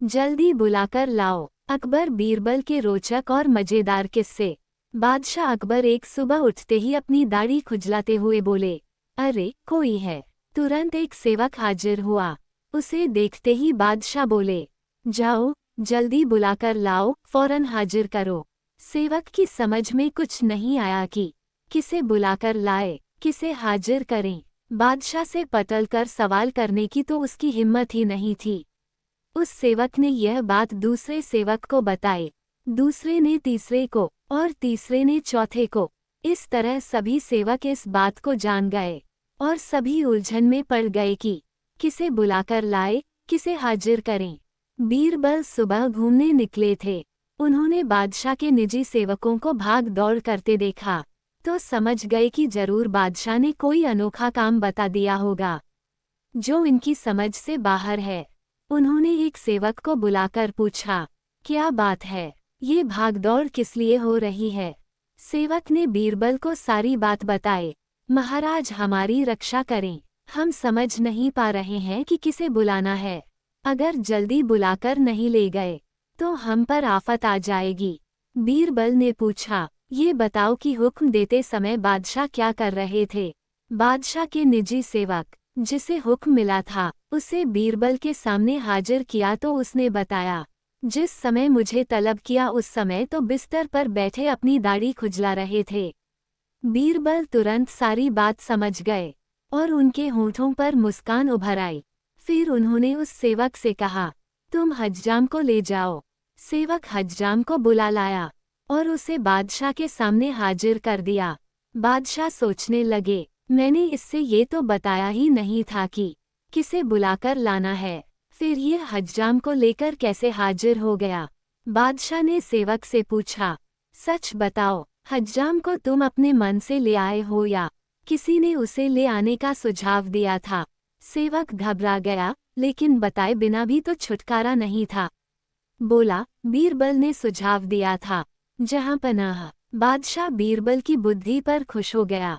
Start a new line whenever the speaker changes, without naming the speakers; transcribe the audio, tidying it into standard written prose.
जल्दी बुलाकर लाओ। अकबर बीरबल के रोचक और मजेदार किस्से। बादशाह अकबर एक सुबह उठते ही अपनी दाढ़ी खुजलाते हुए बोले, अरे कोई है। तुरंत एक सेवक हाजिर हुआ। उसे देखते ही बादशाह बोले, जाओ जल्दी बुलाकर लाओ, फौरन हाजिर करो। सेवक की समझ में कुछ नहीं आया कि किसे बुलाकर लाए, किसे हाजिर करें। बादशाह से पटल कर सवाल करने की तो उसकी हिम्मत ही नहीं थी। उस सेवक ने यह बात दूसरे सेवक को बताई, दूसरे ने तीसरे को और तीसरे ने चौथे को। इस तरह सभी सेवक इस बात को जान गए और सभी उलझन में पड़ गए कि किसे बुलाकर लाए, किसे हाजिर करें। बीरबल सुबह घूमने निकले थे। उन्होंने बादशाह के निजी सेवकों को भाग दौड़ करते देखा तो समझ गए कि जरूर बादशाह ने कोई अनोखा काम बता दिया होगा जो इनकी समझ से बाहर है। उन्होंने एक सेवक को बुलाकर पूछा, क्या बात है, ये भागदौड़ किस लिए हो रही है। सेवक ने बीरबल को सारी बात बताई। महाराज हमारी रक्षा करें, हम समझ नहीं पा रहे हैं कि किसे बुलाना है। अगर जल्दी बुलाकर नहीं ले गए तो हम पर आफत आ जाएगी। बीरबल ने पूछा, ये बताओ कि हुक्म देते समय बादशाह क्या कर रहे थे। बादशाह के निजी सेवक जिसे हुक्म मिला था उसे बीरबल के सामने हाजिर किया तो उसने बताया, जिस समय मुझे तलब किया उस समय तो बिस्तर पर बैठे अपनी दाढ़ी खुजला रहे थे। बीरबल तुरंत सारी बात समझ गए और उनके होंठों पर मुस्कान उभर आई। फिर उन्होंने उस सेवक से कहा, तुम हज्जाम को ले जाओ। सेवक हज्जाम को बुला लाया और उसे बादशाह के सामने हाजिर कर दिया। बादशाह सोचने लगे, मैंने इससे ये तो बताया ही नहीं था कि किसे बुलाकर लाना है, फिर ये हज्जाम को लेकर कैसे हाजिर हो गया। बादशाह ने सेवक से पूछा, सच बताओ, हज्जाम को तुम अपने मन से ले आए हो या किसी ने उसे ले आने का सुझाव दिया था। सेवक घबरा गया, लेकिन बताए बिना भी तो छुटकारा नहीं था। बोला, बीरबल ने सुझाव दिया था। जहां पनाह। बादशाह बीरबल की बुद्धि पर खुश हो गया।